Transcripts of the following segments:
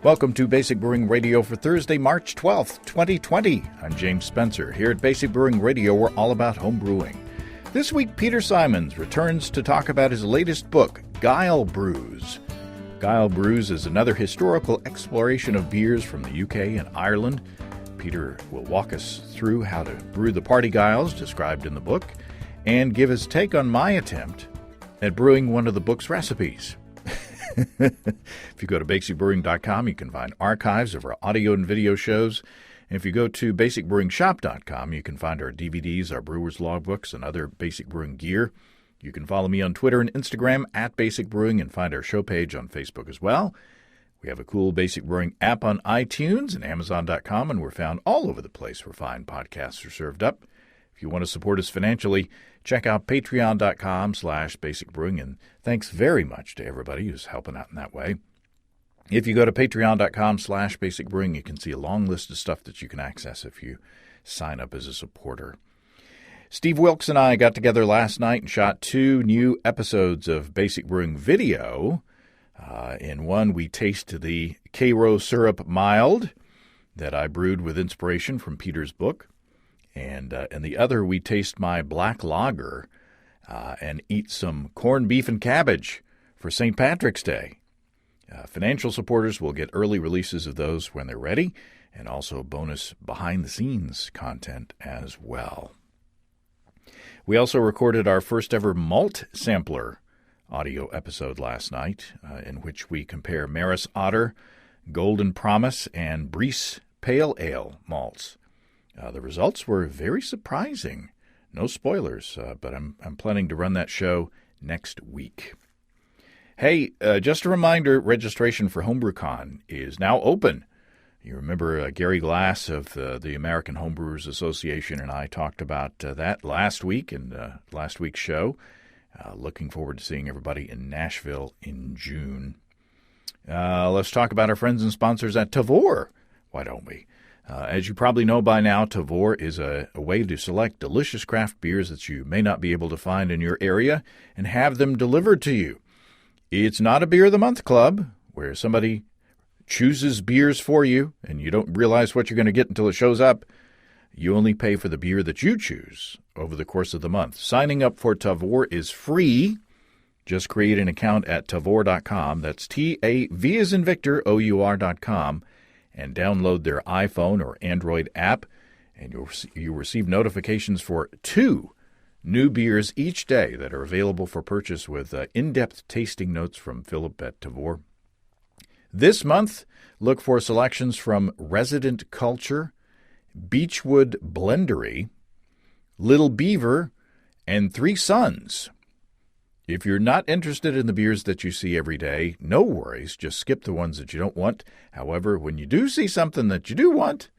Welcome to Basic Brewing Radio for Thursday, March 12th, 2020. I'm James Spencer. Here at Basic Brewing Radio, we're all about home brewing. This week, Peter Symons returns to talk about his latest book, Guile Brews. Guile Brews is another historical exploration of beers from the UK and Ireland. Peter will walk us through how to brew the party guiles described in the book and give his take on my attempt at brewing one of the book's recipes. If you go to basicbrewing.com, you can find archives of our audio and video shows. And if you go to basicbrewingshop.com, you can find our DVDs, our brewer's logbooks, and other basic brewing gear. You can follow me on Twitter and Instagram at Basic Brewing and find our show page on Facebook as well. We have a cool Basic Brewing app on iTunes and Amazon.com, and we're found all over the place where fine podcasts are served up. If you want to support us financially, check out patreon.com/basicbrewing, and thanks very much to everybody who's helping out in that way. If you go to patreon.com/basicbrewing, you can see a long list of stuff that you can access if you sign up as a supporter. Steve Wilkes and I got together last night and shot 2 new episodes of Basic Brewing Video. In one, we taste the Karo Syrup Mild that I brewed with inspiration from Peter's book. And in the other, we taste my black lager and eat some corned beef and cabbage for St. Patrick's Day. Financial supporters will get early releases of those when they're ready, and also bonus behind-the-scenes content as well. We also recorded our first ever malt sampler audio episode last night, in which we compare Maris Otter, Golden Promise, and Briess Pale Ale malts. The results were very surprising. No spoilers, but I'm planning to run that show next week. Hey, just a reminder, registration for HomebrewCon is now open. You remember Gary Glass of the American Homebrewers Association and I talked about that last week in last week's show. Looking forward to seeing everybody in Nashville in June. Let's talk about our friends and sponsors at Tavour. Why don't we? As you probably know by now, Tavour is a way to select delicious craft beers that you may not be able to find in your area and have them delivered to you. It's not a Beer of the Month club where somebody chooses beers for you and you don't realize what you're going to get until it shows up. You only pay for the beer that you choose over the course of the month. Signing up for Tavour is free. Just create an account at Tavour.com. That's T-A-V as in Victor, O-U-R.com. And download their iPhone or Android app, and you'll receive notifications for 2 new beers each day that are available for purchase with in-depth tasting notes from Philip at Tavour. This month, look for selections from Resident Culture, Beechwood Blendery, Little Beaver, and 3 Sons. If you're not interested in the beers that you see every day, no worries. Just skip the ones that you don't want. However, when you do see something that you do want,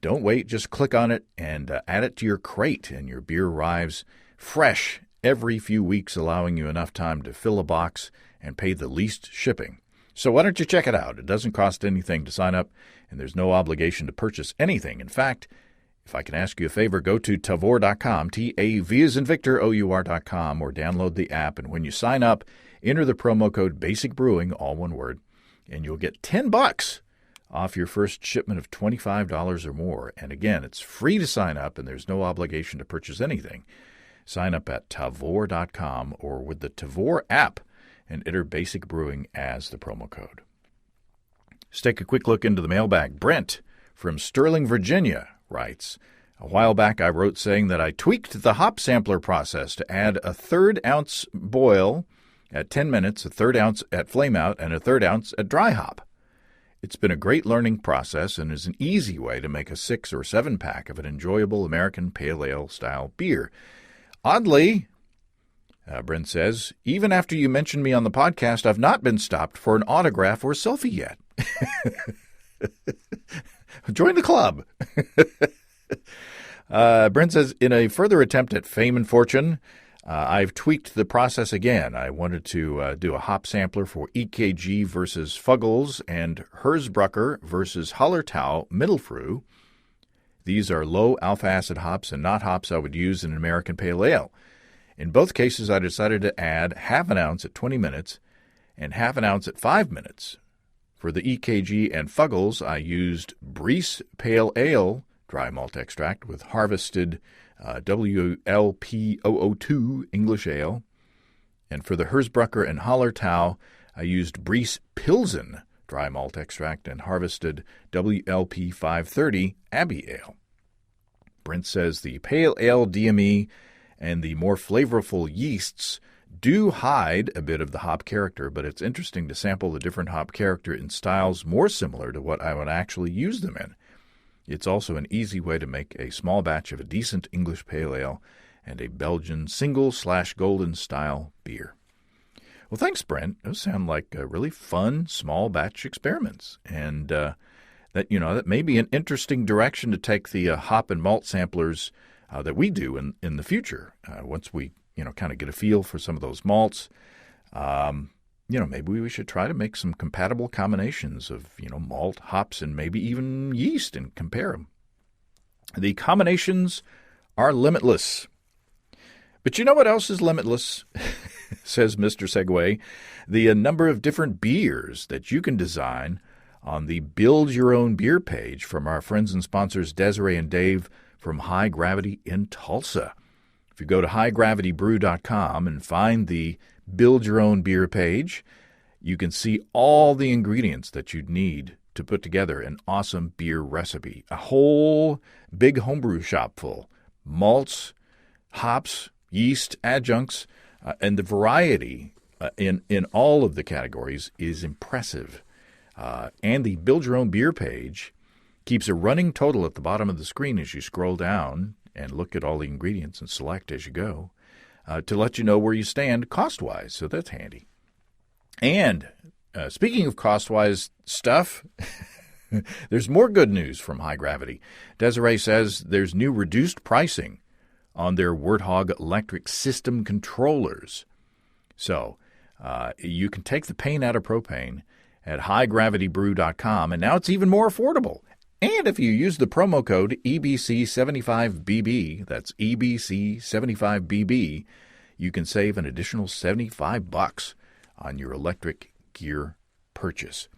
don't wait. Just click on it and add it to your crate, and your beer arrives fresh every few weeks, allowing you enough time to fill a box and pay the least shipping. So why don't you check it out? It doesn't cost anything to sign up, and there's no obligation to purchase anything. In fact, if I can ask you a favor, go to Tavour.com, T-A-V as in Victor, O-U-R.com, or download the app. And when you sign up, enter the promo code Basic Brewing, all one word, and you'll get $10 off your first shipment of $25 or more. And again, it's free to sign up, and there's no obligation to purchase anything. Sign up at Tavour.com or with the Tavour app and enter Basic Brewing as the promo code. Let's take a quick look into the mailbag. Brent from Sterling, Virginia writes, a while back I wrote saying that I tweaked the hop sampler process to add a 1/3 ounce boil at 10 minutes, a 1/3 ounce at flame out, and a 1/3 ounce at dry hop. It's been a great learning process and is an easy way to make a 6 or 7 pack of an enjoyable American pale ale style beer. Oddly, Brent says, even after you mentioned me on the podcast, I've not been stopped for an autograph or selfie yet. Join the club. Brent says, in a further attempt at fame and fortune, I've tweaked the process again. I wanted to do a hop sampler for EKG versus Fuggles and Hersbrucker versus Hallertau Mittelfrüh. These are low alpha-acid hops and not hops I would use in an American Pale Ale. In both cases, I decided to add half an ounce at 20 minutes and half an ounce at 5 minutes For the EKG and Fuggles, I used Brees Pale Ale dry malt extract with harvested WLP002 English Ale. And for the Hersbrucker and Hallertau, I used Brees Pilsen dry malt extract and harvested WLP530 Abbey Ale. Brent says the Pale Ale DME and the more flavorful yeasts do hide a bit of the hop character, but it's interesting to sample the different hop character in styles more similar to what I would actually use them in. It's also an easy way to make a small batch of a decent English Pale Ale and a Belgian single/golden style beer. Well, thanks, Brent. Those sound like really fun small batch experiments, and that may be an interesting direction to take the hop and malt samplers that we do in the future. Once we kind of get a feel for some of those malts, maybe we should try to make some compatible combinations of malt, hops, and maybe even yeast and compare them. The combinations are limitless. But you know what else is limitless, says Mr. Segway? The number of different beers that you can design on the Build Your Own Beer page from our friends and sponsors Desiree and Dave from High Gravity in Tulsa. If you go to highgravitybrew.com and find the Build Your Own Beer page, you can see all the ingredients that you'd need to put together an awesome beer recipe. A whole big homebrew shop full. Malts, hops, yeast, adjuncts, and the variety in all of the categories is impressive. And the Build Your Own Beer page keeps a running total at the bottom of the screen as you scroll down and look at all the ingredients and select as you go to let you know where you stand cost-wise, so that's handy. And speaking of cost-wise stuff, there's more good news from High Gravity. Desiree says there's new reduced pricing on their Warthog electric system controllers. So you can take the pain out of propane at highgravitybrew.com, and now it's even more affordable. And if you use the promo code EBC75BB, that's EBC75BB, you can save an additional $75 on your electric gear purchase.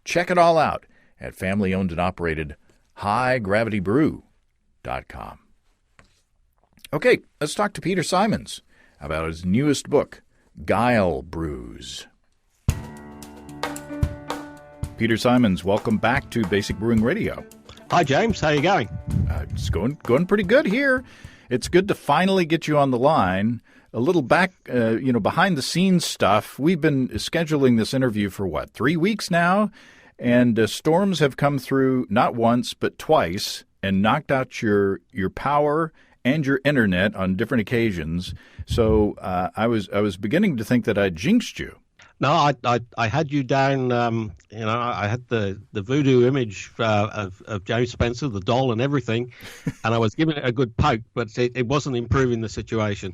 Check it all out at family-owned and operated highgravitybrew.com. Okay, let's talk to Peter Symons about his newest book, Guile Brews. Peter Symons, welcome back to Basic Brewing Radio. Hi, James. How are you going? It's going pretty good here. It's good to finally get you on the line. A little back, behind the scenes stuff. We've been scheduling this interview for 3 weeks now, and storms have come through not once but twice and knocked out your power and your internet on different occasions. So I was beginning to think that I'd jinxed you. No, I had you down. I had the voodoo image of James Spencer, the doll, and everything, and I was giving it a good poke, but it wasn't improving the situation.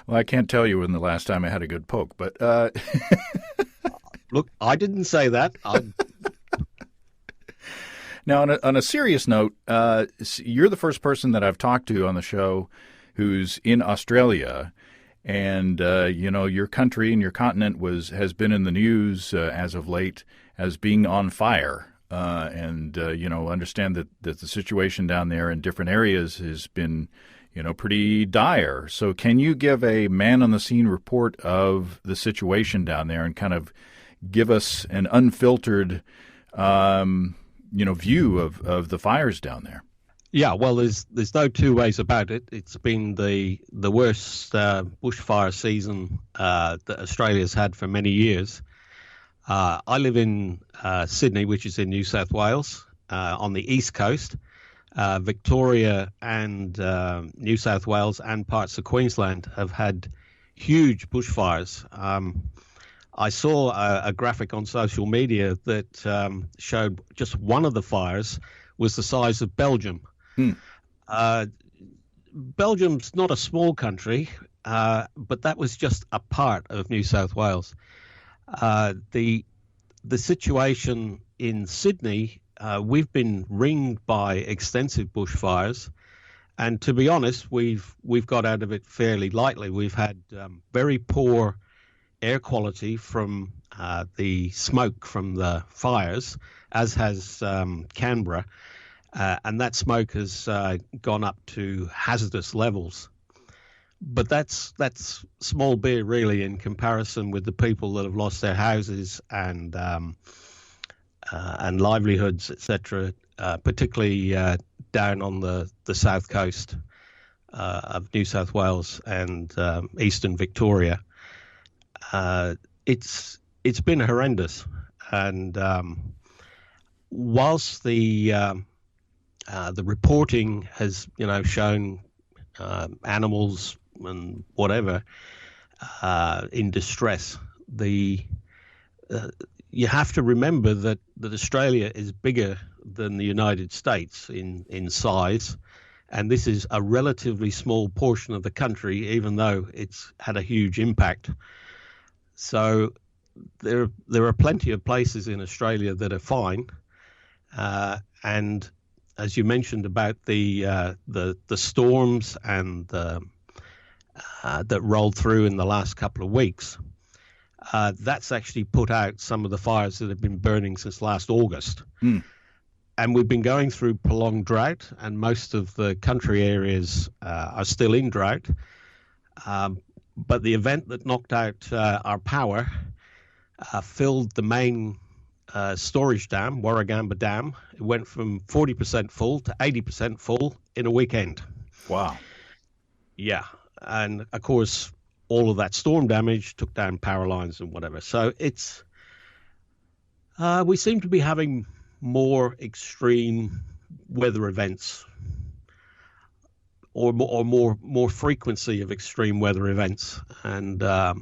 Well, I can't tell you when the last time I had a good poke, but look, I didn't say that. Now, on a serious note, you're the first person that I've talked to on the show who's in Australia. And, your country and your continent has been in the news as of late as being on fire. Understand that the situation down there in different areas has been, pretty dire. So can you give a man-on-the-scene report of the situation down there and kind of give us an unfiltered, view of the fires down there? Yeah, well, there's no two ways about it. It's been the worst bushfire season that Australia's had for many years. I live in Sydney, which is in New South Wales, on the east coast. Victoria and New South Wales and parts of Queensland have had huge bushfires. I saw a graphic on social media that showed just one of the fires was the size of Belgium. Belgium's not a small country, but that was just a part of New South Wales. The situation in Sydney, we've been ringed by extensive bushfires, and to be honest, we've got out of it fairly lightly. We've had very poor air quality from the smoke from the fires, as has Canberra, and that smoke has gone up to hazardous levels. But that's small beer, really, in comparison with the people that have lost their houses and livelihoods, etc., particularly down on the south coast of New South Wales and eastern Victoria. It's been horrendous, and whilst the reporting has shown animals and whatever in distress, you have to remember that Australia is bigger than the United States in size, and this is a relatively small portion of the country, even though it's had a huge impact. So there are plenty of places in Australia that are fine, and as you mentioned about the storms and that rolled through in the last couple of weeks, that's actually put out some of the fires that have been burning since last August. Mm. And we've been going through prolonged drought, and most of the country areas are still in drought. But the event that knocked out our power filled the main storage dam, Warragamba Dam. It went from 40% full to 80% full in a weekend. Wow. Yeah. And of course, all of that storm damage took down power lines and whatever. So it's we seem to be having more extreme weather events, or more frequency of extreme weather events, and I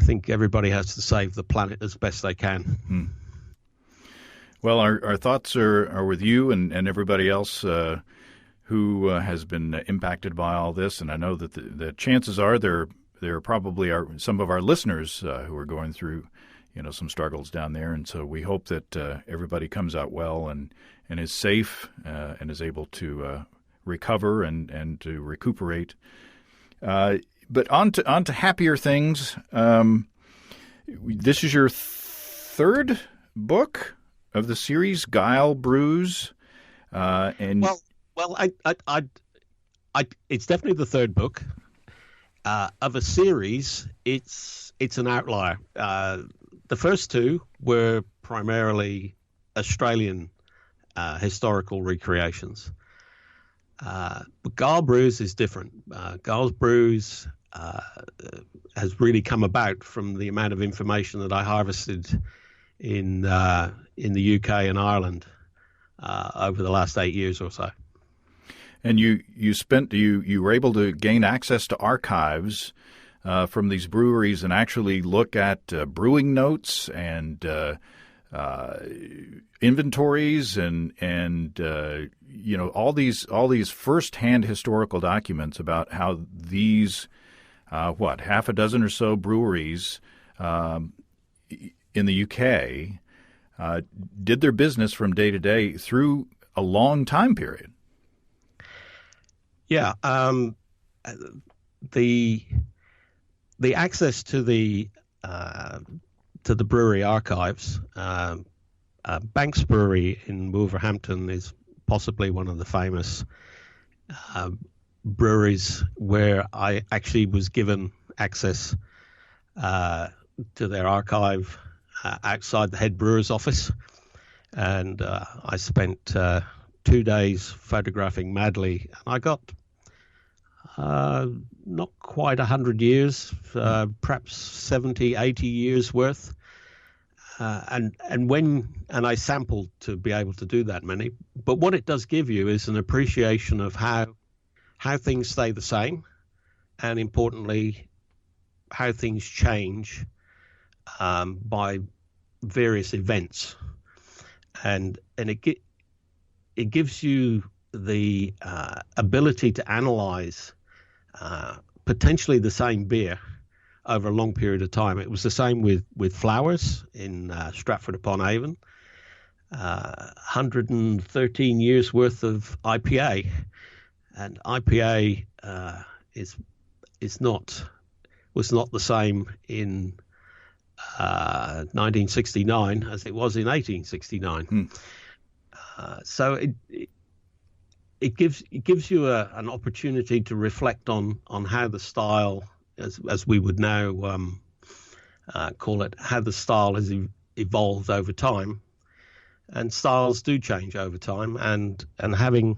think everybody has to save the planet as best they can. Hmm. Well, our thoughts are with you and everybody else who has been impacted by all this, and I know that the chances are there probably are some of our listeners who are going through some struggles down there, and so we hope that everybody comes out well and is safe and is able to recover and to recuperate. But on to happier things. This is your third book of the series, Guile Brews, and well, it's definitely the third book of a series. It's an outlier. The first two were primarily Australian historical recreations. But Guile Brews is different. Guile Brews has really come about from the amount of information that I harvested in the UK and Ireland over the last 8 years or so. And you were able to gain access to archives from these breweries and actually look at brewing notes and inventories and all these firsthand historical documents about how these half a dozen or so breweries in the UK did their business from day to day through a long time period. Yeah, the access to the brewery archives. Banks Brewery in Wolverhampton is possibly one of the famous breweries where I actually was given access to their archive outside the head brewer's office, and I spent 2 days photographing madly, and I got not quite 100 years, perhaps 70, 80 years worth. And I sampled to be able to do that many. But what it does give you is an appreciation of how things stay the same, and importantly, how things change by various events. And it gives you the ability to analyze potentially the same beer over a long period of time. It was the same with Flowers in Stratford upon Avon. 113 years worth of IPA, and IPA is not was not the same in 1969 as it was in 1869. So it gives you an opportunity to reflect on how the style, as we would now call it, how the style has evolved over time. And styles do change over time, and having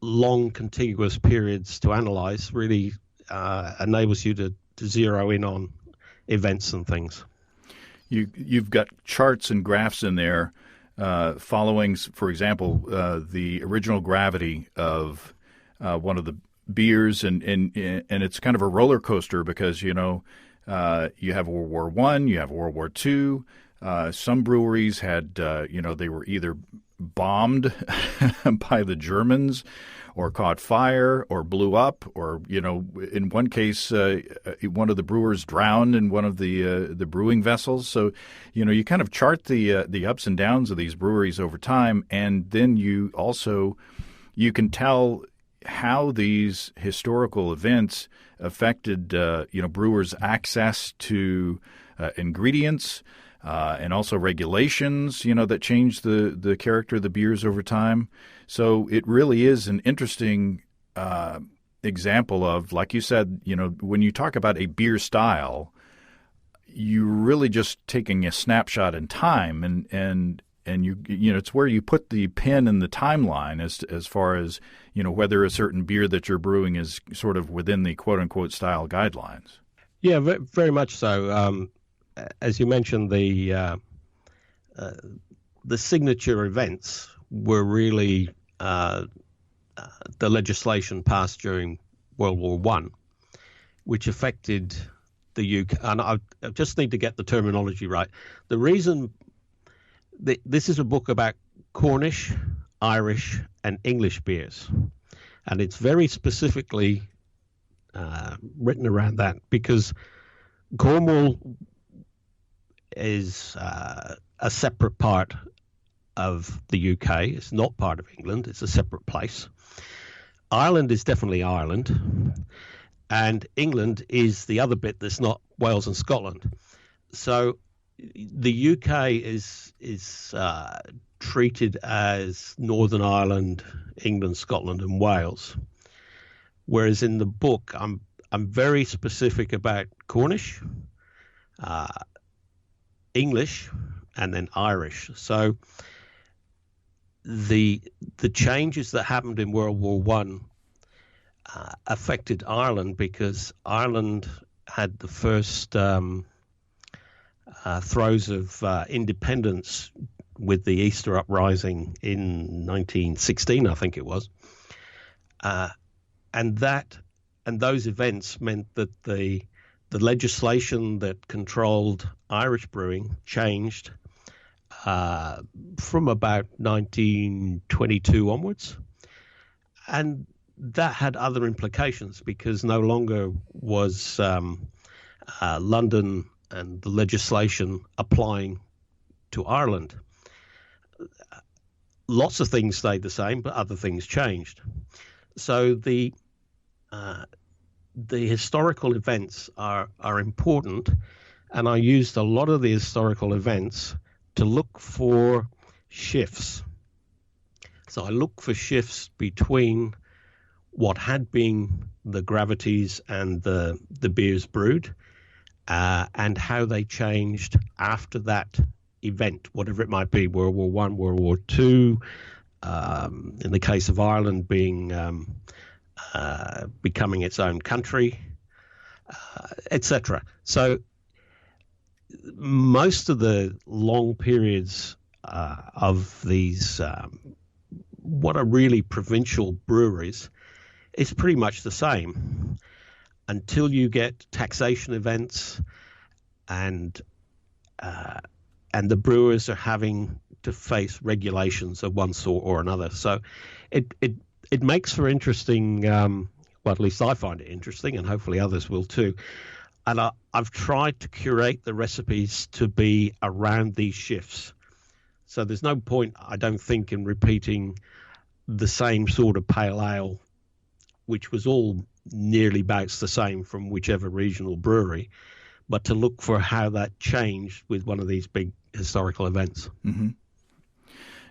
long contiguous periods to analyze really enables you to zero in on events and things. You've got charts and graphs in there following, for example, the original gravity of one of the beers, and it's kind of a roller coaster because you have World War I, you have World War II. Some breweries had they were either bombed by the Germans, or caught fire, or blew up, or in one case, one of the brewers drowned in one of the brewing vessels. So, you kind of chart the ups and downs of these breweries over time, and then you can tell how these historical events affected brewers' access to ingredients. And also regulations, that change the character of the beers over time. So it really is an interesting example of, like you said, when you talk about a beer style, you're really just taking a snapshot in time, and it's where you put the pin in the timeline as far as whether a certain beer that you're brewing is sort of within the quote unquote style guidelines. Yeah, very much so. As you mentioned, the signature events were really the legislation passed during World War I, which affected the UK. And I just need to get the terminology right. The reason this is a book about Cornish, Irish, and English beers, and it's very specifically written around that because Cornwall is a separate part of the UK. It's not part of England. It's a separate place. Ireland is definitely Ireland, and England is the other bit that's not Wales and Scotland. So the UK is treated as Northern Ireland, England, Scotland, and Wales, whereas in the book I'm very specific about Cornish, English, and then Irish. So the changes that happened in World War I affected Ireland because Ireland had the first throes of independence with the Easter Uprising in 1916, I think it was, and those events meant that the legislation that controlled Irish brewing changed from about 1922 onwards. And that had other implications because no longer was London and the legislation applying to Ireland. Lots of things stayed the same, but other things changed. So the historical events are important, and I used a lot of the historical events to look for shifts. So I look for shifts between what had been the gravities and the beers brewed, and how they changed after that event, whatever it might be, World War I, World War II, in the case of Ireland being becoming its own country, etc. So most of the long periods of these what are really provincial breweries is pretty much the same until you get taxation events and the brewers are having to face regulations of one sort or another. So it makes for interesting, well, at least I find it interesting, and hopefully others will too. And I've tried to curate the recipes to be around these shifts. So there's no point, I don't think, in repeating the same sort of pale ale, which was all nearly bouts the same from whichever regional brewery, but to look for how that changed with one of these big historical events. Mm-hmm.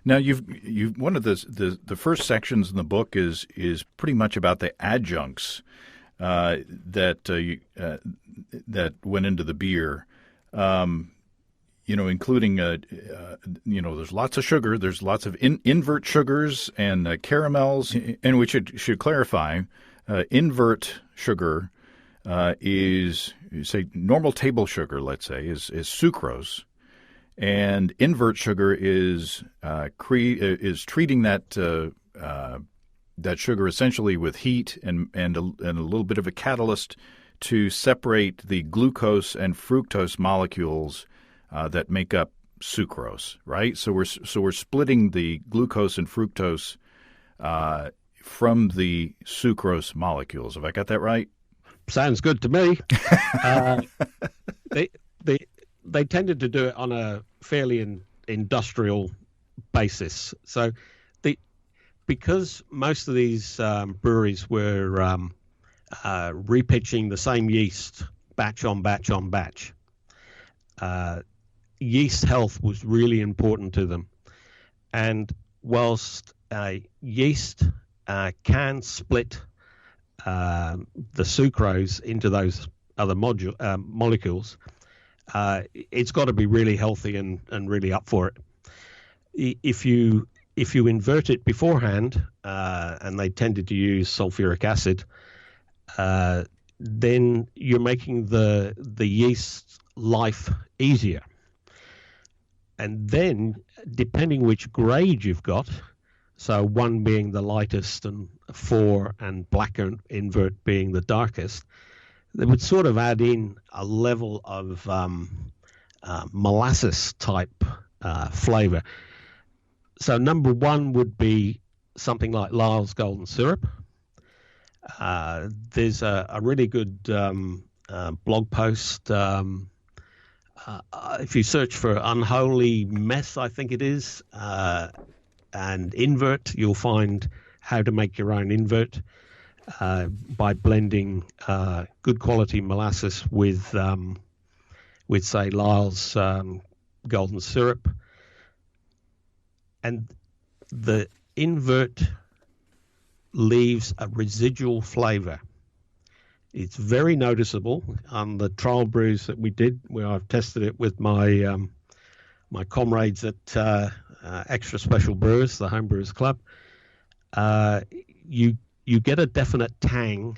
Now, you've one of the first sections in the book is pretty much about the adjuncts that went into the beer. Including there's lots of sugar. There's lots of invert sugars and caramels. And we should clarify, invert sugar is, say, normal table sugar. Let's say is sucrose. And invert sugar is treating that sugar essentially with heat and a little bit of a catalyst to separate the glucose and fructose molecules that make up sucrose. Right. So we're splitting the glucose and fructose from the sucrose molecules. Have I got that right? Sounds good to me. They tended to do it on a fairly industrial basis. So because most of these breweries were repitching the same yeast batch on batch on batch, yeast health was really important to them. And whilst yeast can split the sucrose into those other molecules, it's got to be really healthy and really up for it. If you invert it beforehand, and they tended to use sulfuric acid, then you're making the yeast's life easier. And then, depending which grade you've got, so 1 being the lightest and 4 and blacker invert being the darkest, they would sort of add in a level of molasses type flavor. So number 1 would be something like Lyle's Golden Syrup. There's a really good blog post. If you search for Unholy Mess, I think it is, and invert, you'll find how to make your own invert by blending good quality molasses with say, Lyle's Golden Syrup. And the invert leaves a residual flavor. It's very noticeable on the trial brews that we did, where I've tested it with my my comrades at Extra Special Brewers, the Homebrewers Club. You get a definite tang,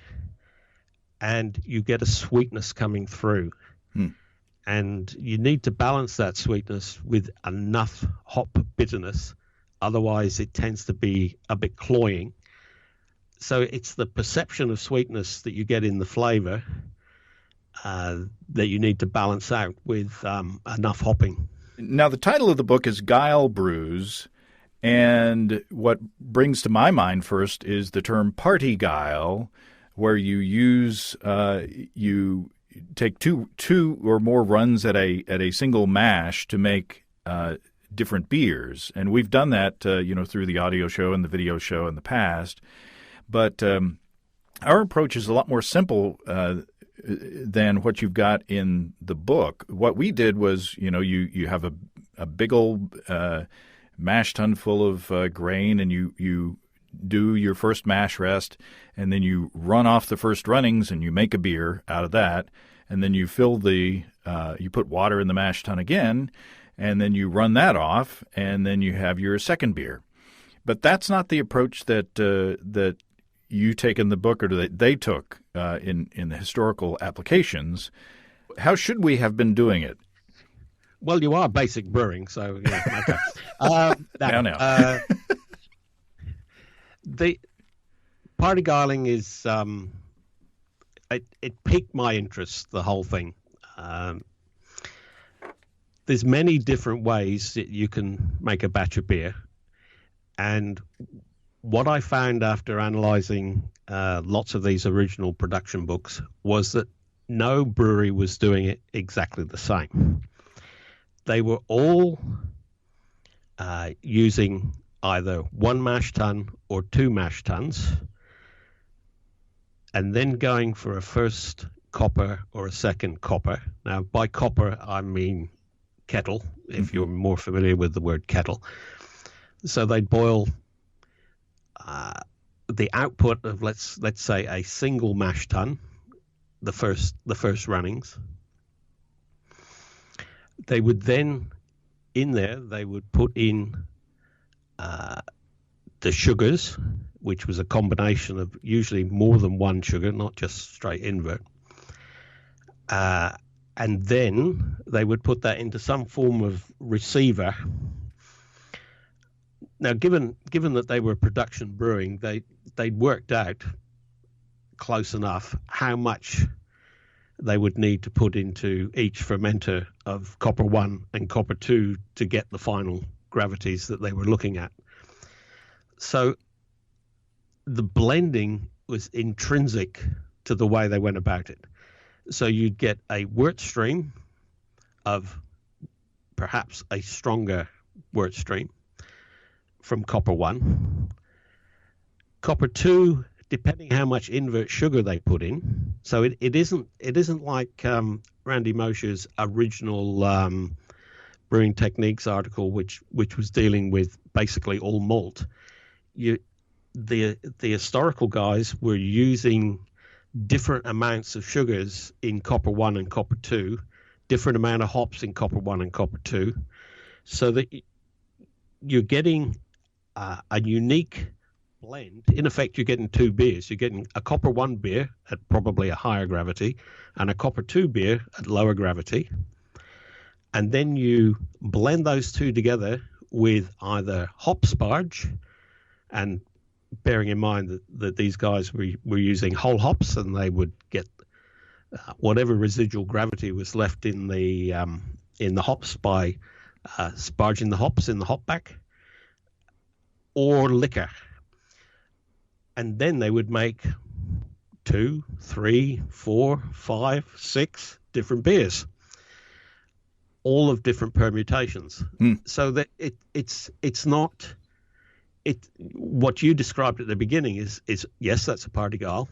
and you get a sweetness coming through. And you need to balance that sweetness with enough hop bitterness. Otherwise, it tends to be a bit cloying. So it's the perception of sweetness that you get in the flavor that you need to balance out with enough hopping. Now, the title of the book is Guile Brews, and what brings to my mind first is the term party guile, where you use you take two or more runs at a single mash to make different beers, and we've done that through the audio show and the video show in the past. But our approach is a lot more simple than what you've got in the book. What we did was, you have a big old mash tun full of grain, and you do your first mash rest, and then you run off the first runnings, and you make a beer out of that, and then you fill you put water in the mash tun again, and then you run that off, and then you have your second beer. But that's not the approach that you take in the book, or that they took in the historical applications. How should we have been doing it? Well, you are basic brewing, so yeah. Okay. Now. The party guiling is it piqued my interest, the whole thing. There's many different ways that you can make a batch of beer, and what I found after analyzing lots of these original production books was that no brewery was doing it exactly the same. They were all using either 1 mash tun or 2 mash tuns, and then going for a first copper or a second copper. Now, by copper, I mean kettle, if you're more familiar with the word kettle. So they'd boil the output of let's say a single mash tun, the first runnings. They would then they would put in the sugars, which was a combination of usually more than one sugar, not just straight invert. And then they would put that into some form of receiver. Now, given that they were production brewing, they'd worked out close enough how much they would need to put into each fermenter of copper 1 and copper 2 to get the final gravities that they were looking at. So the blending was intrinsic to the way they went about it. So you'd get a wort stream of perhaps a stronger wort stream from copper 1. Copper 2, depending how much invert sugar they put in. So it isn't like Randy Mosher's original Brewing Techniques article, which was dealing with basically all malt. The historical guys were using different amounts of sugars in copper 1 and copper 2, different amount of hops in copper 1 and copper 2, so that you're getting a unique blend. In effect, you're getting two beers. You're getting a copper 1 beer at probably a higher gravity and a copper 2 beer at lower gravity. And then you blend those two together with either hop sparge, and bearing in mind that these guys were using whole hops, and they would get whatever residual gravity was left in the hops by sparging the hops in the hop back, or liquor. And then they would make 2, 3, 4, 5, 6 different beers, all of different permutations. So that it's not what you described at the beginning is yes, that's a party Guile,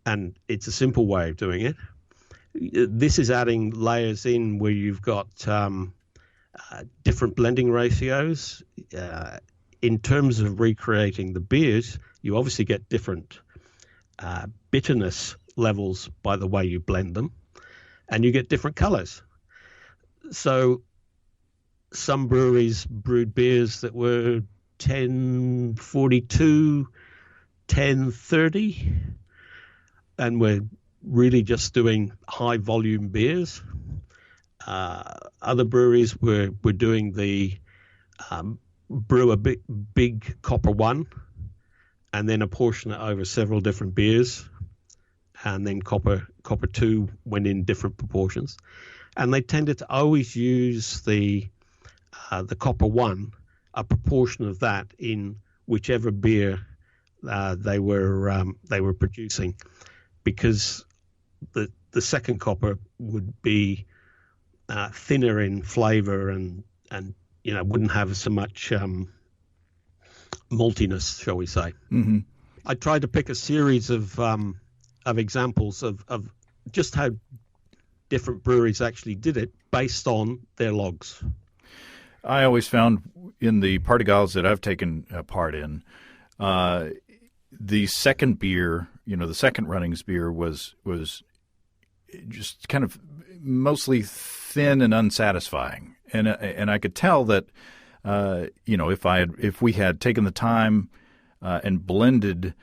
and it's a simple way of doing it. This is adding layers in where you've got different blending ratios. In terms of recreating the beers, you obviously get different bitterness levels by the way you blend them, and you get different colors. So some breweries brewed beers that were 1042, 1030, and we're really just doing high volume beers. Other breweries were doing the brew a big copper 1 and then apportion it over several different beers, and then copper 2 went in different proportions. And they tended to always use the copper 1, a proportion of that in whichever beer they were producing, because the second copper would be thinner in flavor and wouldn't have so much maltiness, shall we say. Mm-hmm. I tried to pick a series of examples of just how different breweries actually did it based on their logs. I always found in the party Guiles that I've taken part in, the second beer, the second runnings beer was just kind of mostly thin and unsatisfying, and I could tell that if we had taken the time and blended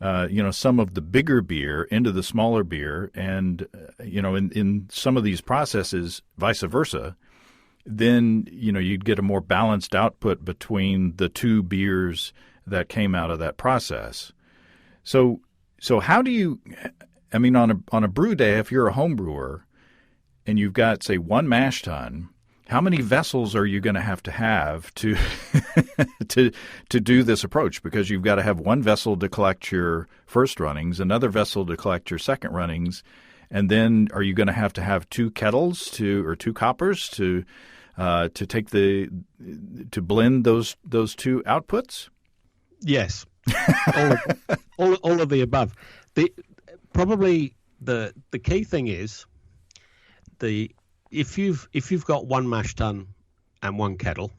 some of the bigger beer into the smaller beer, and in some of these processes, vice versa, then you'd get a more balanced output between the two beers that came out of that process. So how do you? I mean, on a brew day, if you're a home brewer and you've got, say, one mash tun, how many vessels are you going to have to to do this approach? Because you've got to have one vessel to collect your first runnings, another vessel to collect your second runnings, and then are you going to have two kettles or two coppers to blend those two outputs? Yes, all of the above. probably the key thing is if you've got one mash tun and one kettle,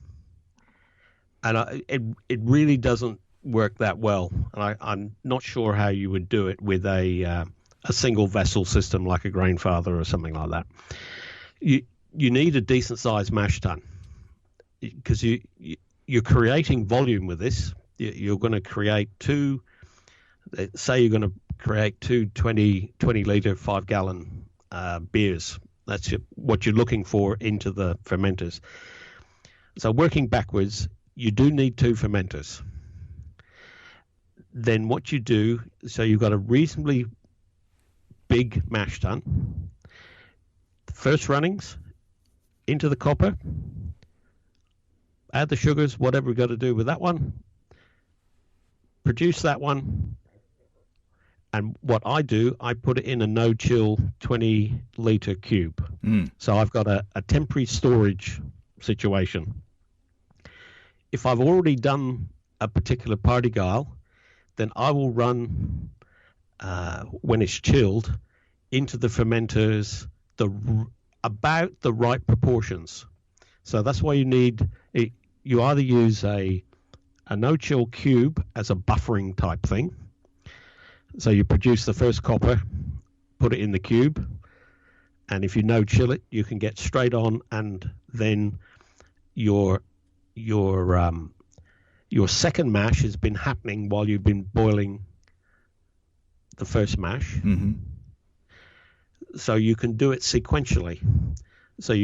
and it really doesn't work that well, and I'm not sure how you would do it with a single vessel system like a Grainfather or something like that. You need a decent sized mash tun, because you're creating volume with this. You're going to create two 20 litre 5 gallon beers. That's what you're looking for into the fermenters. So working backwards, you do need 2 fermenters. Then what you do, so you've got a reasonably big mash tun. First runnings into the copper, add the sugars, whatever we've got to do with that one, produce that one, and what I do, I put it in a no-chill 20 litre cube. So I've got a temporary storage situation. If I've already done a particular party guile, then I will run, when it's chilled, into the fermenters about the right proportions. So that's why you either use a no-chill cube as a buffering type thing. So you produce the first copper, put it in the cube, and if you no-chill it, you can get straight on, and then your second mash has been happening while you've been boiling the first mash. Mm-hmm. So you can do it sequentially. So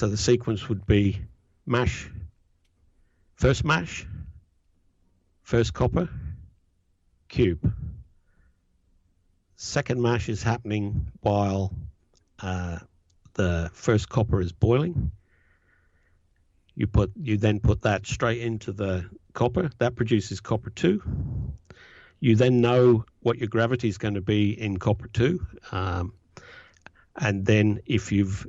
the sequence would be mash, first copper, cube. Second mash is happening while the first copper is boiling. You then put that straight into the copper. That produces copper 2. You then know what your gravity is going to be in copper 2, and then if you've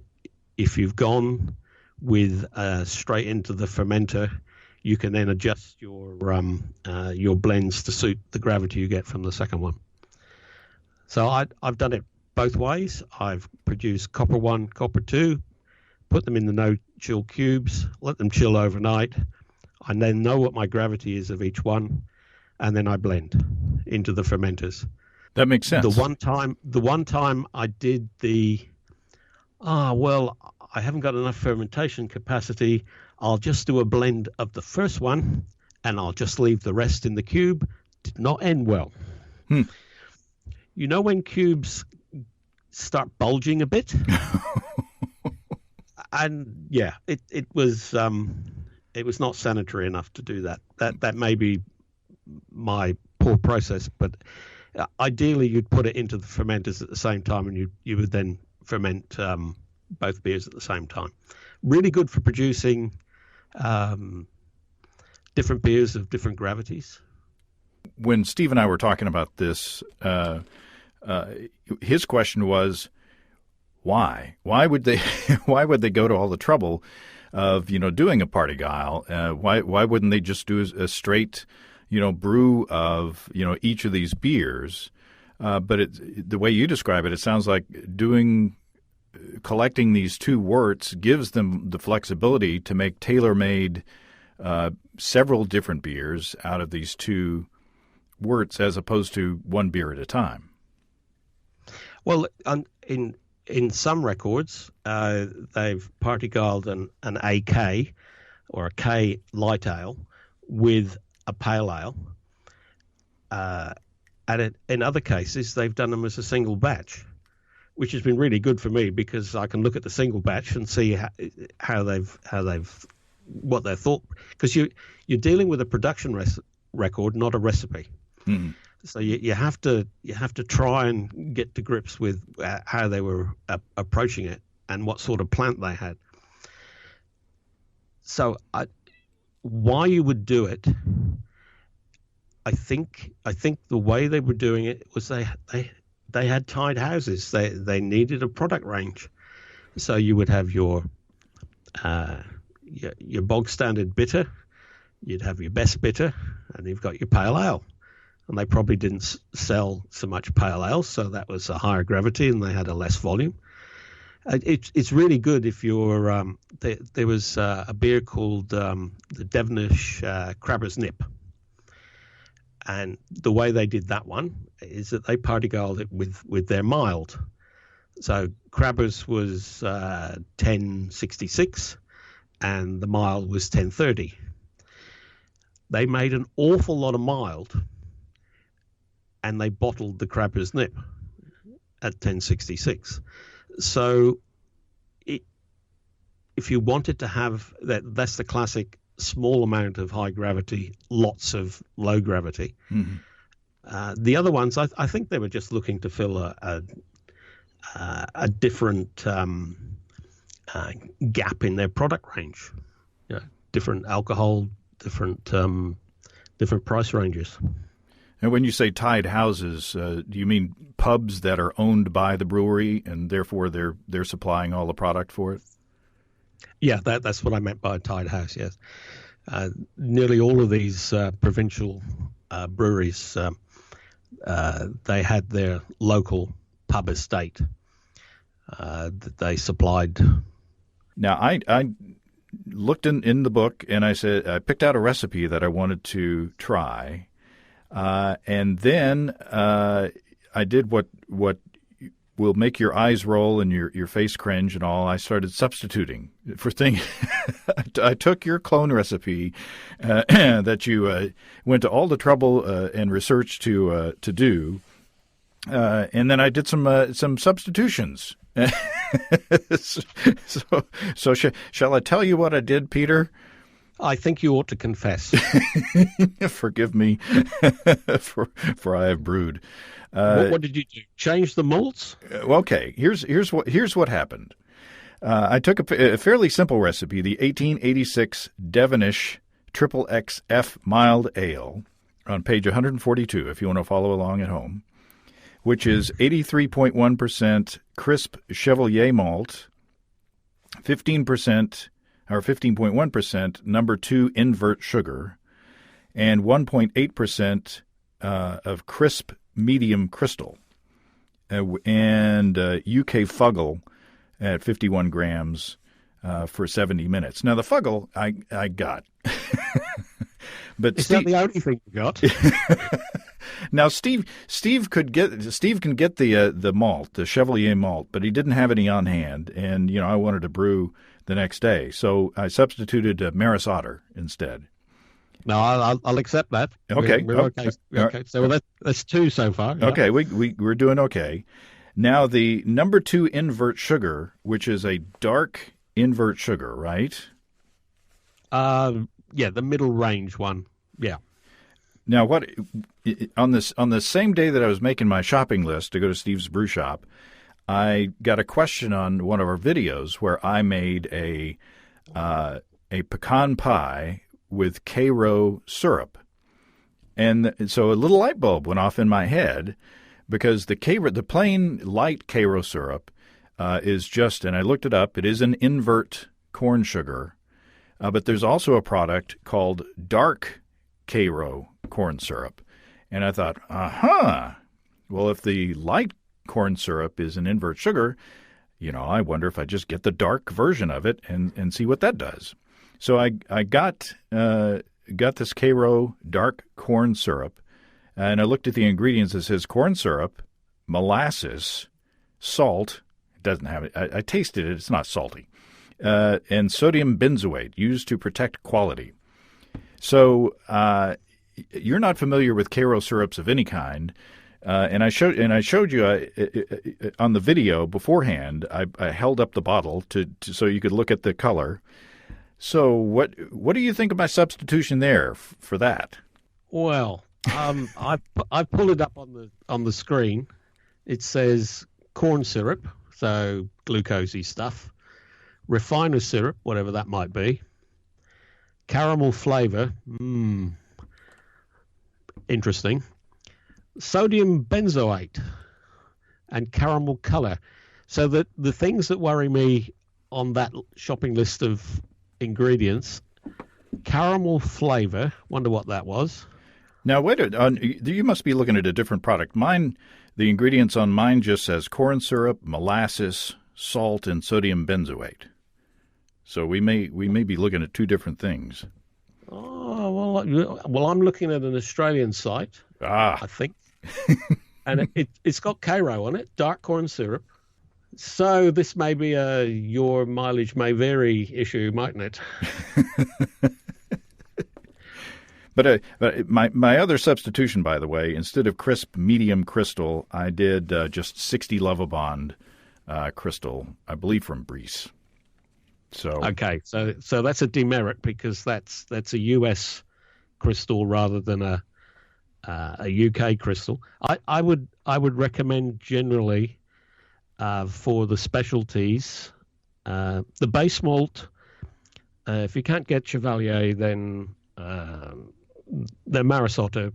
gone with straight into the fermenter, you can then adjust your blends to suit the gravity you get from the second one. So I've done it both ways. I've produced copper 1, copper 2, put them in the no-chill cubes, let them chill overnight. I then know what my gravity is of each one, and then I blend into the fermenters. That makes sense. The one time I did I haven't got enough fermentation capacity. I'll just do a blend of the first one, and I'll just leave the rest in the cube. Did not end well. You know when cubes start bulging a bit? And yeah, it was not sanitary enough to do that. That may be my poor process, but ideally you'd put it into the fermenters at the same time, and you would then ferment both beers at the same time. Really good for producing different beers of different gravities. When Steve and I were talking about this, his question was, why? Why would they go to all the trouble of doing a party guile? Why wouldn't they just do a straight brew of each of these beers? But the way you describe it, it sounds like collecting these 2 worts gives them the flexibility to make tailor-made several different beers out of these 2 worts, as opposed to one beer at a time. Well, in some records, they've party guiled an AK or a K light ale with a pale ale. And in other cases, they've done them as a single batch, which has been really good for me, because I can look at the single batch and see how they've what their thought, because you're dealing with a production record, not a recipe. Mm-hmm. So you have to try and get to grips with how they were approaching it and what sort of plant they had. So why you would do it, I think the way they were doing it was they had tied houses. They needed a product range. So you would have your bog standard bitter, you'd have your best bitter, and you've got your pale ale. and they probably didn't sell so much pale ale, so that was a higher gravity and they had a less volume. It's really good if you're there was a beer called the Devonish Crabber's Nip, and the way they did that one is that they party-girled it with their mild. So Crabber's was 1066 and the mild was 1030. They made an awful lot of mild and they bottled the Crabber's Nip at 1066. So if you wanted to have that's the classic small amount of high gravity, lots of low gravity. Mm-hmm. The other ones, I think they were just looking to fill a different gap in their product range. You know, different alcohol, different price ranges. And when you say tied houses, do you mean pubs that are owned by the brewery and therefore they're supplying all the product for it? Yeah, that's what I meant by a tied house, yes. Nearly all of these provincial breweries, they had their local pub estate that they supplied. Now, I looked in the book and I picked out a recipe that I wanted to try. And then I did what will make your eyes roll and your face cringe and all. I started substituting for things. I took your clone recipe that you went to all the trouble and research to do, and then I did some substitutions. So shall I tell you what I did, Peter? I think you ought to confess. Forgive me, for I have brewed. What did you do? Change the malts? Okay, here's what happened. I took a fairly simple recipe, the 1886 Devonish XXF Mild Ale, on page 142, if you want to follow along at home, which is 83.1% crisp Chevalier malt, 15% or 15.1% number 2 invert sugar, and 1.8% of crisp medium crystal, and UK Fuggle at 51 grams for 70 minutes. Now, the Fuggle I got. But is that the only thing you got? Now, Steve can get the malt, the Chevalier malt, but he didn't have any on hand, and I wanted to brew the next day, so I substituted Maris Otter instead. No, I'll accept that. Okay, we're okay. Okay, so that's two so far. Yeah. Okay, we're doing okay. Now the number 2 invert sugar, which is a dark invert sugar, right? Yeah, the middle range one. Yeah. Now, what on the same day that I was making my shopping list to go to Steve's Brew Shop, I got a question on one of our videos where I made a pecan pie with Karo syrup, and so a little light bulb went off in my head, because the plain light Karo syrup is just, and I looked it up, it is an invert corn sugar, but there's also a product called dark Karo corn syrup. And I thought, well, if the light corn syrup is an invert sugar, I wonder if I just get the dark version of it and see what that does. So I got this Karo dark corn syrup, and I looked at the ingredients. It says corn syrup, molasses, salt. It doesn't have it. I tasted it. It's not salty. And sodium benzoate, used to protect quality. So you're not familiar with Karo syrups of any kind, and I showed you on the video beforehand. I held up the bottle so you could look at the color. So what do you think of my substitution there for that? Well, I pulled it up on the screen. It says corn syrup, so glucosey stuff, refiner syrup, whatever that might be, caramel flavor, interesting, sodium benzoate, and caramel color. So that the things that worry me on that shopping list of ingredients, caramel flavor, wonder what that was. Now, you must be looking at a different product. Mine, the ingredients on mine just says corn syrup, molasses, salt, and sodium benzoate. So we may be looking at two different things. Oh, well, I'm looking at an Australian site, I think. And it's got Cairo on it, dark corn syrup. So this may be your mileage may vary issue, mightn't it? But my other substitution, by the way, instead of crisp medium crystal, I did just 60 Lovibond crystal, I believe from Breeze. So okay, so that's a demerit because that's a US crystal rather than a UK crystal. I would recommend generally for the specialties the base malt. If you can't get Chevalier, then Marisotto.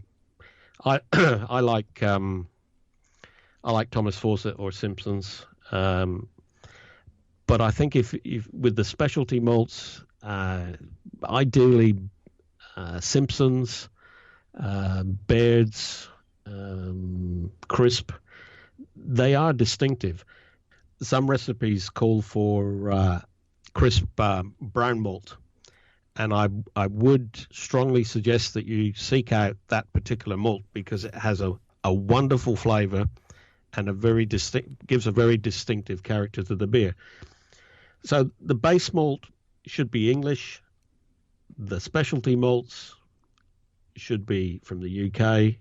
I like Thomas Fawcett or Simpsons. But I think if with the specialty malts, ideally Simpsons, Baird's, Crisp, they are distinctive. Some recipes call for crisp brown malt, and I would strongly suggest that you seek out that particular malt because it has a wonderful flavour and gives a very distinctive character to the beer. So the base malt should be English. The specialty malts should be from the UK.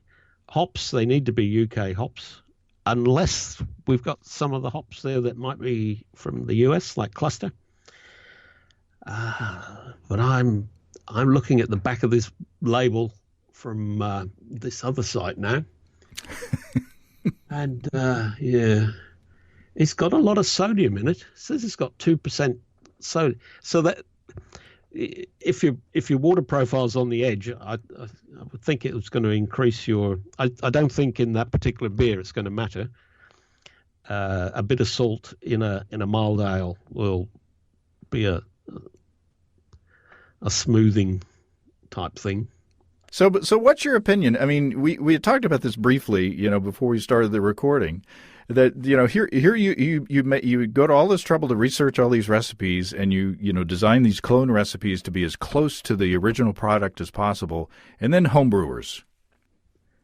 Hops, they need to be UK hops, unless we've got some of the hops there that might be from the US, like Cluster. But I'm looking at the back of this label from this other site now. And it's got a lot of sodium in it. It says it's got 2% sodium. So that if your water profile's on the edge, I would think it was going to increase your. I don't think in that particular beer it's going to matter. A bit of salt in a mild ale will be a smoothing type thing. So what's your opinion? I mean, we had talked about this briefly, before we started the recording. That here you go to all this trouble to research all these recipes, and you design these clone recipes to be as close to the original product as possible, and then homebrewers.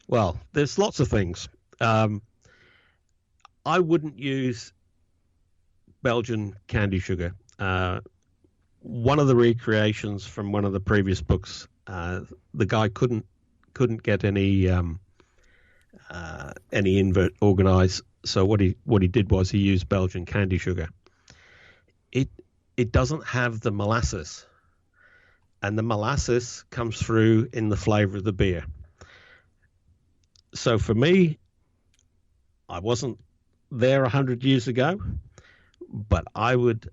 Well, there's lots of things. I wouldn't use Belgian candy sugar. One of the recreations from one of the previous books, the guy couldn't get any invert organized. So what he did was he used Belgian candy sugar. It doesn't have the molasses, and the molasses comes through in the flavor of the beer. So for me, I wasn't there 100 years ago, but I would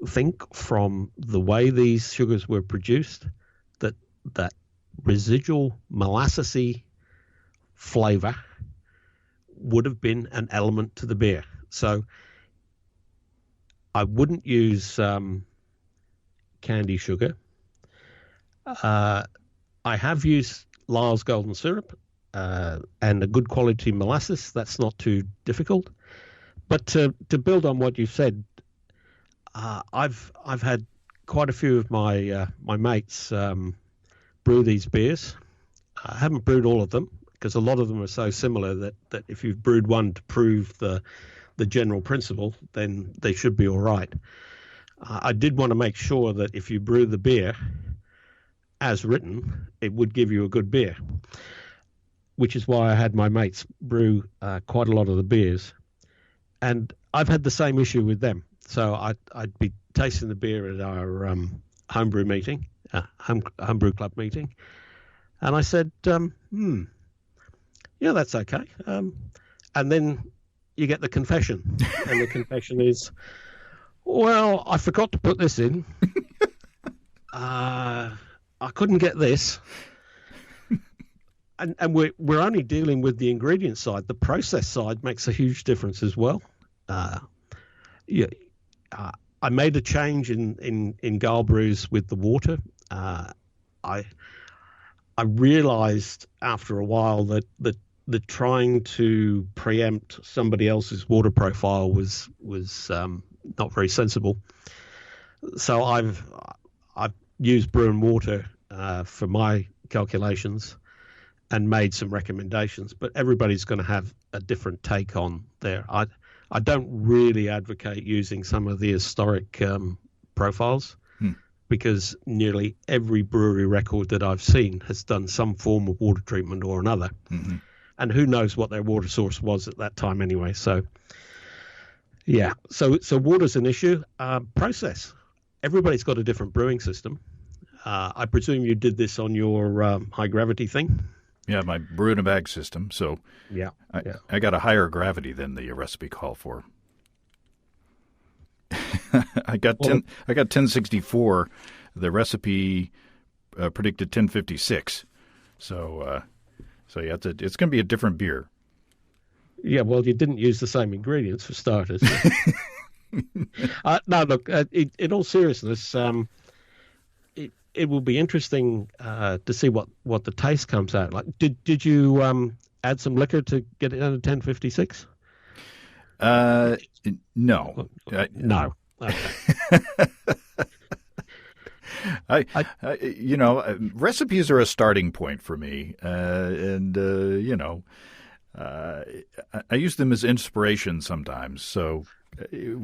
think from the way these sugars were produced that residual molassesy flavor would have been an element to the beer. So I wouldn't use candy sugar. I have used Lyle's Golden Syrup and a good quality molasses. That's not too difficult. But to build on what you said, I've had quite a few of my mates brew these beers. I haven't brewed all of them, because a lot of them are so similar that if you've brewed one to prove the general principle, then they should be all right. I did want to make sure that if you brew the beer as written, it would give you a good beer, which is why I had my mates brew quite a lot of the beers. And I've had the same issue with them. So I'd be tasting the beer at our homebrew meeting, homebrew club meeting, and I said, yeah, that's okay. And then you get the confession, and the confession is, well, I forgot to put this in. I couldn't get this. And we're only dealing with the ingredient side. The process side makes a huge difference as well. I made a change in Guile Brews with the water. I I realized after a while that trying to preempt somebody else's water profile was not very sensible. So I've used brew and water for my calculations and made some recommendations, but everybody's going to have a different take on there. I don't really advocate using some of the historic profiles because nearly every brewery record that I've seen has done some form of water treatment or another. Mm-hmm. And who knows what their water source was at that time anyway. So, yeah. So water's an issue. Process. Everybody's got a different brewing system. I presume you did this on your high gravity thing? Yeah, my brew in a bag system. So yeah, I got a higher gravity than the recipe called for. I got 1064. The recipe predicted 1056. So yeah, it's going to be a different beer. Yeah, well, you didn't use the same ingredients for starters. No, look. In all seriousness, it will be interesting to see what the taste comes out like. Did you add some liquor to get it down to 1056? No. No. Okay. Recipes are a starting point for me, and I use them as inspiration sometimes. So, is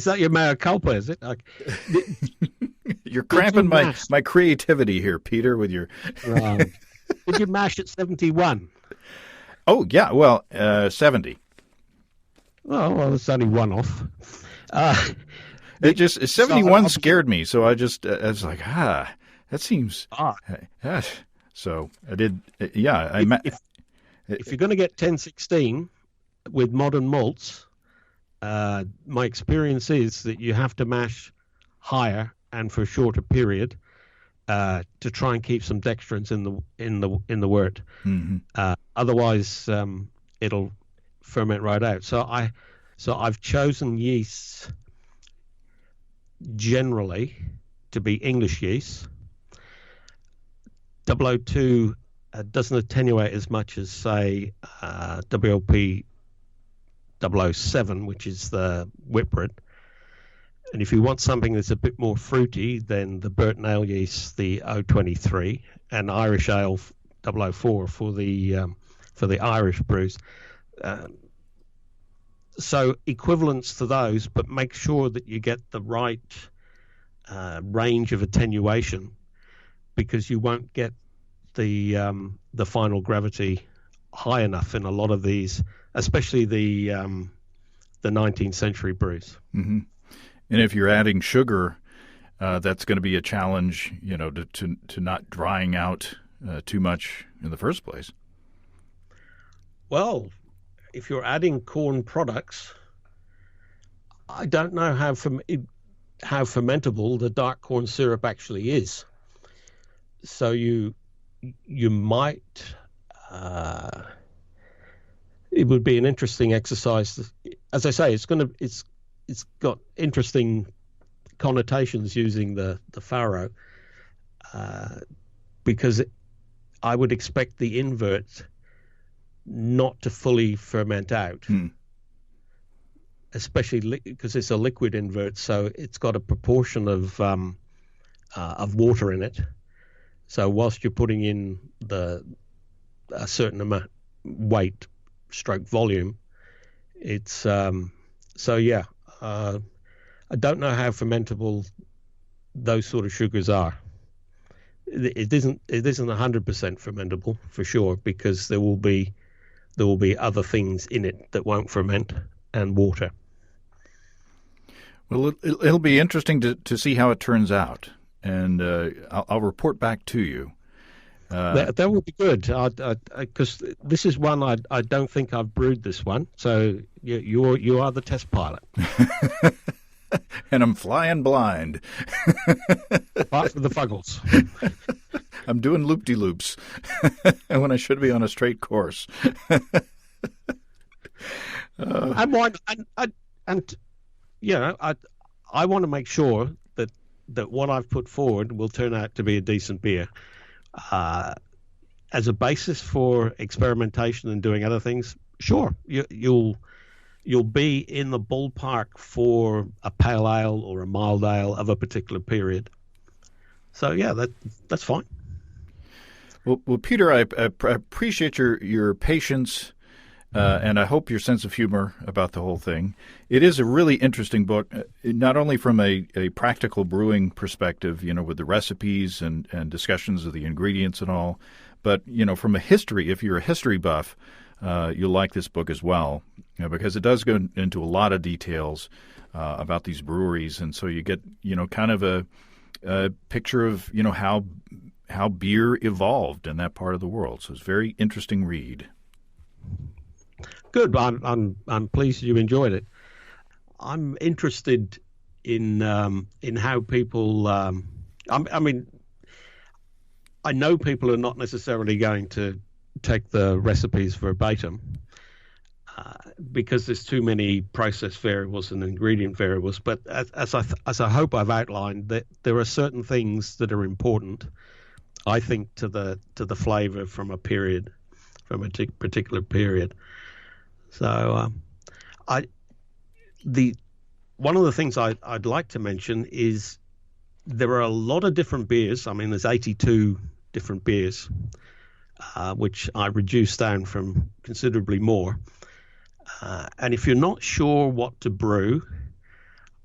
that your mea culpa? Is it? You're cramping my creativity here, Peter, with your. Did you mash at 71? Oh yeah, well, 70. Oh, well, it's only one off. 71 scared me, so I was like, that seems. So I did. If you're going to get 1016 with modern malts, my experience is that you have to mash higher and for a shorter period to try and keep some dextrins in the wort. Mm-hmm. Otherwise, it'll ferment right out. So I've chosen yeasts generally to be English yeast. 002 doesn't attenuate as much as, say, WLP 007, which is the Whitbread. And if you want something that's a bit more fruity, then the Burton Ale yeast, the 023, and Irish Ale 004 for the Irish brews. So equivalents to those, but make sure that you get the right range of attenuation, because you won't get the final gravity high enough in a lot of these, especially the 19th century brews. Mm-hmm. And if you're adding sugar, that's going to be a challenge, to not drying out too much in the first place. Well, if you're adding corn products, I don't know how fermentable the dark corn syrup actually is. So you might. It would be an interesting exercise. As I say, it's got interesting connotations using the farrow, because I would expect the invert not to fully ferment out, especially because it's a liquid invert, so it's got a proportion of water in it. So whilst you're putting in a certain amount weight stroke volume, it's I don't know how fermentable those sort of sugars are. It isn't 100% fermentable for sure, because there will be other things in it that won't ferment, and water. Well, it'll be interesting to see how it turns out, and I'll report back to you. That would be good, because this is one I don't think I've brewed this one. So you are the test pilot. And I'm flying blind. Apart from the fuggles. I'm doing loop-de-loops when I should be on a straight course. I want to make sure that what I've put forward will turn out to be a decent beer. As a basis for experimentation and doing other things, sure, you'll be in the ballpark for a pale ale or a mild ale of a particular period. So yeah, that's fine. Well, Peter, I appreciate your patience, and I hope your sense of humor about the whole thing. It is a really interesting book, not only from a practical brewing perspective, with the recipes and discussions of the ingredients and all, but, from a history, if you're a history buff, you'll like this book as well, because it does go into a lot of details about these breweries, and so you get, kind of a picture of, how beer evolved in that part of the world. So it's a very interesting read. Good. I'm pleased you enjoyed it. I'm interested in how people. I mean, I know people are not necessarily going to take the recipes verbatim because there's too many process variables and ingredient variables. But as I hope I've outlined, that there are certain things that are important, I think, to the flavor from a particular period. So, one of the things I'd like to mention is there are a lot of different beers. I mean, there's 82 different beers, which I reduced down from considerably more. And if you're not sure what to brew,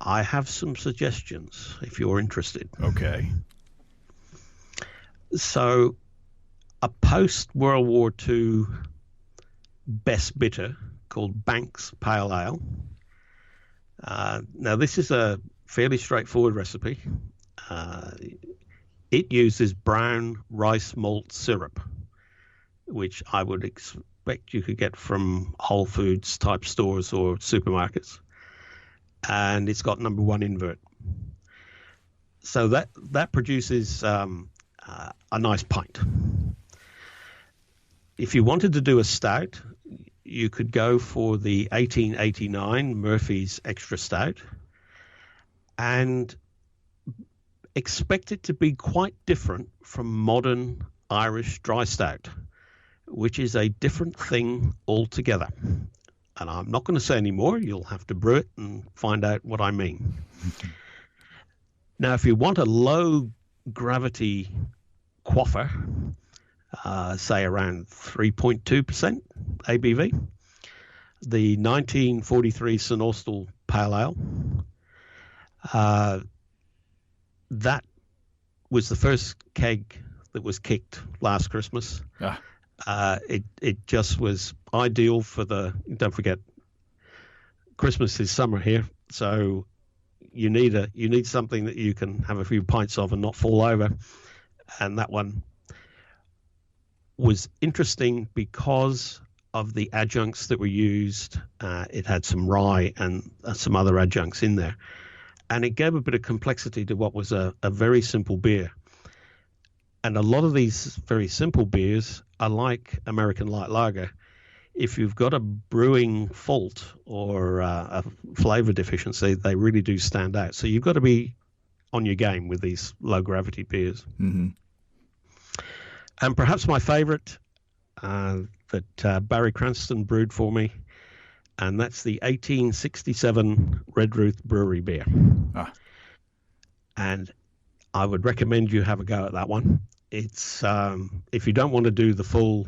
I have some suggestions if you're interested. Okay. So, a post-World War II best bitter called Banks Pale Ale. Now, this is a fairly straightforward recipe. It uses brown rice malt syrup, which I would expect you could get from Whole Foods type stores or supermarkets. And it's got number 1 invert. So that produces a nice pint. If you wanted to do a stout, you could go for the 1889 Murphy's Extra Stout and expect it to be quite different from modern Irish Dry Stout, which is a different thing altogether. And I'm not going to say any more. You'll have to brew it and find out what I mean. Now, if you want a low gravity quaffer, say around 3.2% ABV, the 1943 St. Austell Pale Ale, that was the first keg that was kicked last Christmas. It just was ideal for don't forget, Christmas is summer here, so you need something that you can have a few pints of and not fall over. And that one was interesting because of the adjuncts that were used. It had some rye and some other adjuncts in there. And it gave a bit of complexity to what was a very simple beer. And a lot of these very simple beers are like American Light Lager. If you've got a brewing fault or a flavor deficiency, they really do stand out. So you've got to be on your game with these low gravity beers. Mm-hmm. And perhaps my favorite that Barry Cranston brewed for me, and that's the 1867 Red Roof Brewery beer. And I would recommend you have a go at that one. It's if you don't want to do the full,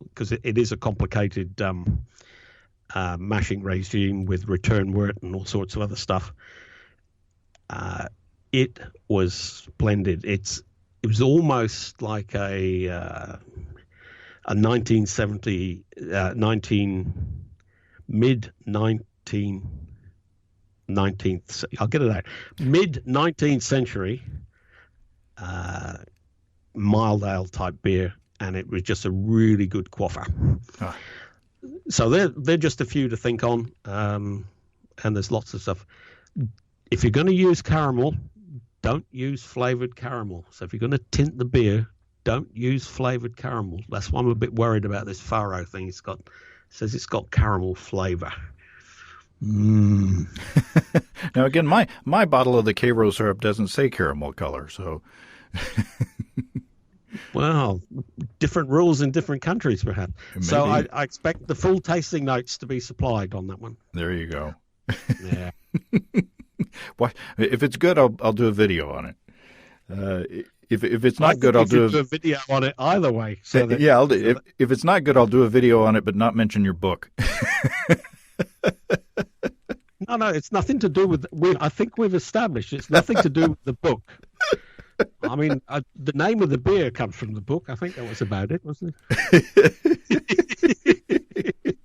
because it is a complicated mashing regime with return wort and all sorts of other stuff. It was blended. It was almost like a 1970 mid 19th. I'll get it out. Mid 19th century mild ale type beer, and it was just a really good quaffer. So they're just a few to think on, and there's lots of stuff. If you're going to use caramel, don't use flavored caramel. So if you're going to tint the beer, don't use flavored caramel. That's why I'm a bit worried about this Faro thing. It says it's got caramel flavor. Now again, my bottle of the K-Rose syrup doesn't say caramel color, so Well, different rules in different countries, perhaps. Maybe. So I expect the full tasting notes to be supplied on that one. There you go. Yeah. Well, if it's good, I'll do a video on it. If it's not good, I'll do a video on it either way. So that, yeah, I'll do. If it's not good, I'll do a video on it, but not mention your book. No, it's nothing to do with. I think we've established it's nothing to do with the book. I mean, the name of the beer comes from the book. I think that was about it, wasn't it?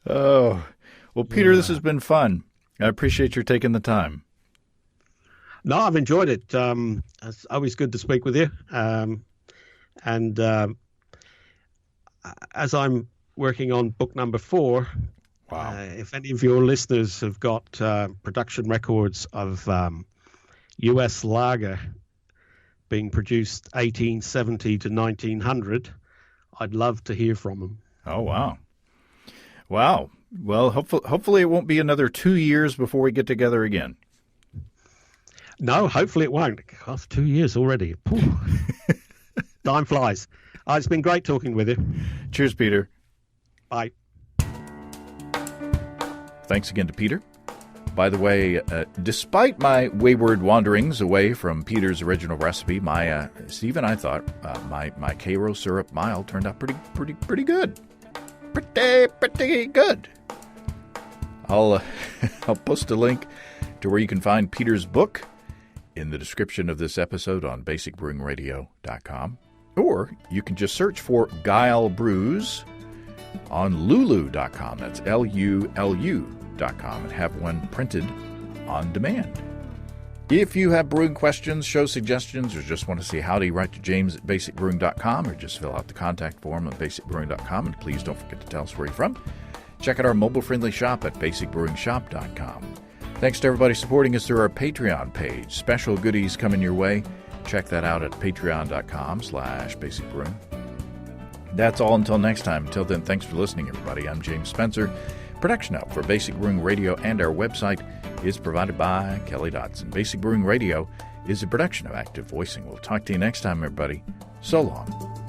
Oh, well, Peter, this has been fun. I appreciate your taking the time. No, I've enjoyed it. It's always good to speak with you. And as I'm working on book number 4, wow. If any of your listeners have got production records of U.S. lager being produced 1870 to 1900, I'd love to hear from them. Oh, wow. Wow. Well, hopefully it won't be another 2 years before we get together again. No, hopefully it won't. Gosh, 2 years already. Time flies. It's been great talking with you. Cheers, Peter. Bye. Thanks again to Peter. By the way, despite my wayward wanderings away from Peter's original recipe, Steve and I thought my Cairo syrup mild turned out pretty good. Pretty good. I'll post a link to where you can find Peter's book in the description of this episode on basicbrewingradio.com, or you can just search for Guile Brews on lulu.com. That's LULU.com, and have one printed on demand. If you have brewing questions, show suggestions, or just want to say howdy, write to James at basicbrewing.com, or just fill out the contact form at basicbrewing.com, and please don't forget to tell us where you're from. Check out our mobile-friendly shop at basicbrewingshop.com. Thanks to everybody supporting us through our Patreon page. Special goodies coming your way. Check that out at patreon.com/basicbrewing. That's all until next time. Until then, thanks for listening, everybody. I'm James Spencer. Production help for Basic Brewing Radio and our website is provided by Kelly Dotson. Basic Brewing Radio is a production of Active Voicing. We'll talk to you next time, everybody. So long.